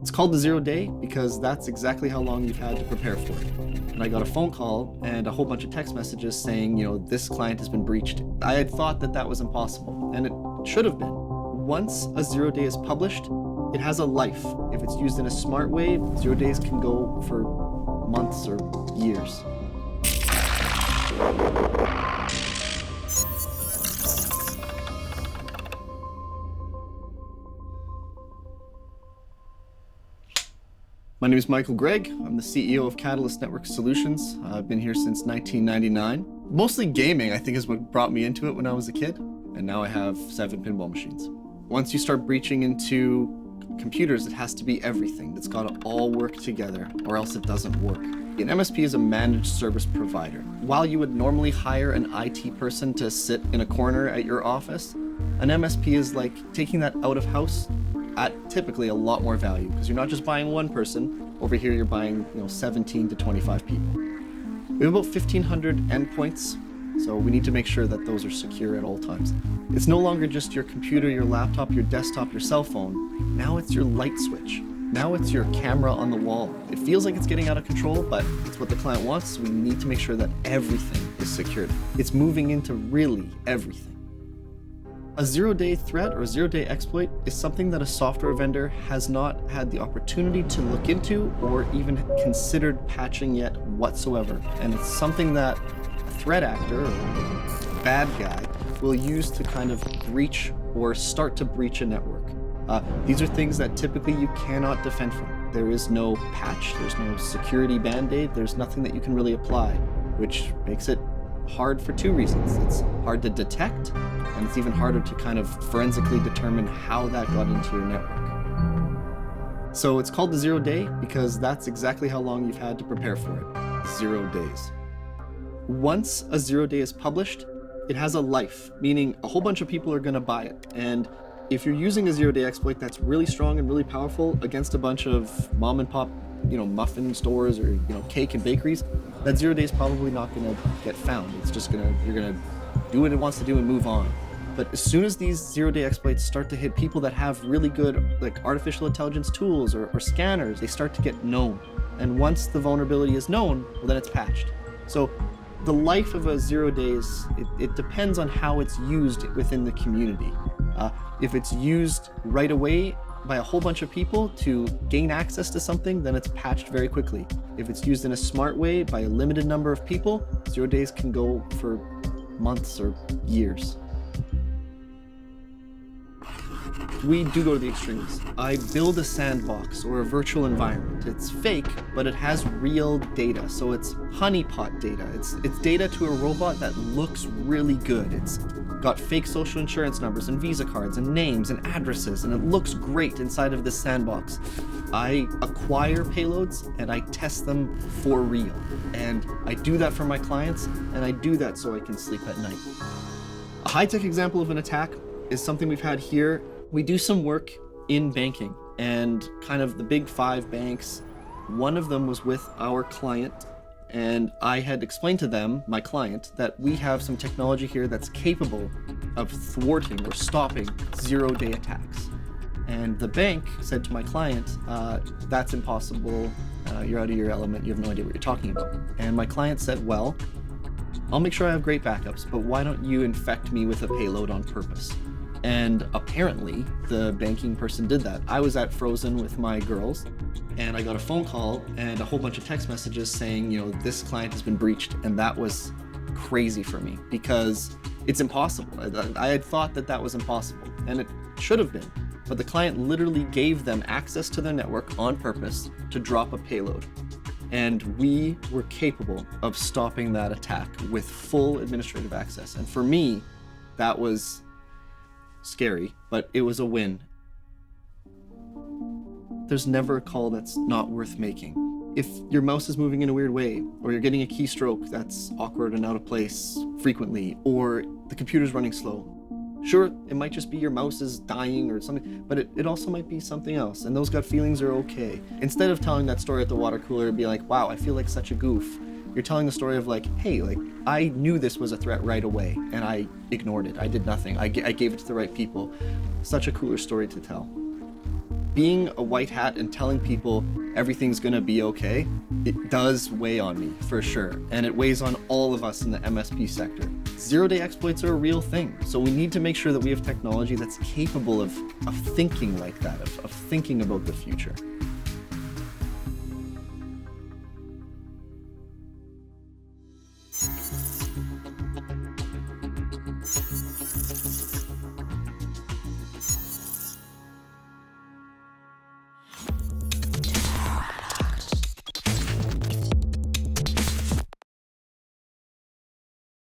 It's called the 0 day because that's exactly how long you've had to prepare for it. And I got a phone call and a whole bunch of text messages saying, this client has been breached. I had thought that that was impossible, and it should have been. Once a 0 day is published, it has a life. If it's used in a smart way, 0 days can go for months or years. My name is Michael Gregg. I'm the CEO of Catalyst Network Solutions. I've been here since 1999. Mostly gaming, I think, is what brought me into it when I was a kid. And now I have 7 pinball machines. Once you start breaching into computers, it has to be everything. It's got to all work together, or else it doesn't work. An MSP is a managed service provider. While you would normally hire an IT person to sit in a corner at your office, an MSP is like taking that out of house at typically a lot more value, because you're not just buying one person. Over here, you're buying 17 to 25 people. We have about 1,500 endpoints, so we need to make sure that those are secure at all times. It's no longer just your computer, your laptop, your desktop, your cell phone. Now it's your light switch. Now it's your camera on the wall. It feels like it's getting out of control, but it's what the client wants, so we need to make sure that everything is secured. It's moving into really everything. A 0 day threat or a 0 day exploit is something that a software vendor has not had the opportunity to look into or even considered patching yet whatsoever. And it's something that a threat actor or bad guy will use to kind of breach or start to breach a network. These are things that typically you cannot defend from. There is no patch, there's no security band-aid, there's nothing that you can really apply, which makes it hard for 2 reasons. It's hard to detect, and it's even harder to kind of forensically determine how that got into your network. So it's called the 0 day because that's exactly how long you've had to prepare for it. 0 days. Once a 0 day is published, it has a life, meaning a whole bunch of people are going to buy it. And if you're using a 0 day exploit that's really strong and really powerful against a bunch of mom and pop muffin stores or cake and bakeries, that 0 day is probably not going to get found. It's just you're going to do what it wants to do and move on. But as soon as these 0 day exploits start to hit people that have really good artificial intelligence tools or scanners, they start to get known. And once the vulnerability is known, well, then it's patched. So the life of a 0 days, it depends on how it's used within the community. If it's used right away by a whole bunch of people to gain access to something, then it's patched very quickly. If it's used in a smart way by a limited number of people, 0 days can go for months or years. We do go to the extremes. I build a sandbox or a virtual environment. It's fake, but it has real data. So it's honeypot data. It's data to a robot that looks really good. It's got fake social insurance numbers and Visa cards and names and addresses, and it looks great inside of this sandbox. I acquire payloads and I test them for real. And I do that for my clients, and I do that so I can sleep at night. A high-tech example of an attack is something we've had here. We do some work in banking, and kind of the big 5 banks, one of them was with our client, and I had explained to them, my client, that we have some technology here that's capable of thwarting or stopping 0 day attacks. And the bank said to my client, that's impossible, you're out of your element, you have no idea what you're talking about. And my client said, well, I'll make sure I have great backups, but why don't you infect me with a payload on purpose? And apparently the banking person did that. I was at Frozen with my girls, and I got a phone call and a whole bunch of text messages saying, this client has been breached. And that was crazy for me because it's impossible. I had thought that that was impossible, and it should have been. But the client literally gave them access to their network on purpose to drop a payload. And we were capable of stopping that attack with full administrative access. And for me, that was scary, but it was a win. There's never a call that's not worth making. If your mouse is moving in a weird way, or you're getting a keystroke that's awkward and out of place frequently, or the computer's running slow, sure, it might just be your mouse is dying or something, but it also might be something else, and those gut feelings are okay. Instead of telling that story at the water cooler and be like, wow, I feel like such a goof, you're telling the story of hey, I knew this was a threat right away, and I ignored it. I did nothing. I gave it to the right people. Such a cooler story to tell. being a white hat and telling people everything's gonna be okay, it does weigh on me for sure. And it weighs on all of us in the MSP sector. Zero-day exploits are a real thing. So we need to make sure that we have technology that's capable of thinking like that, of thinking about the future.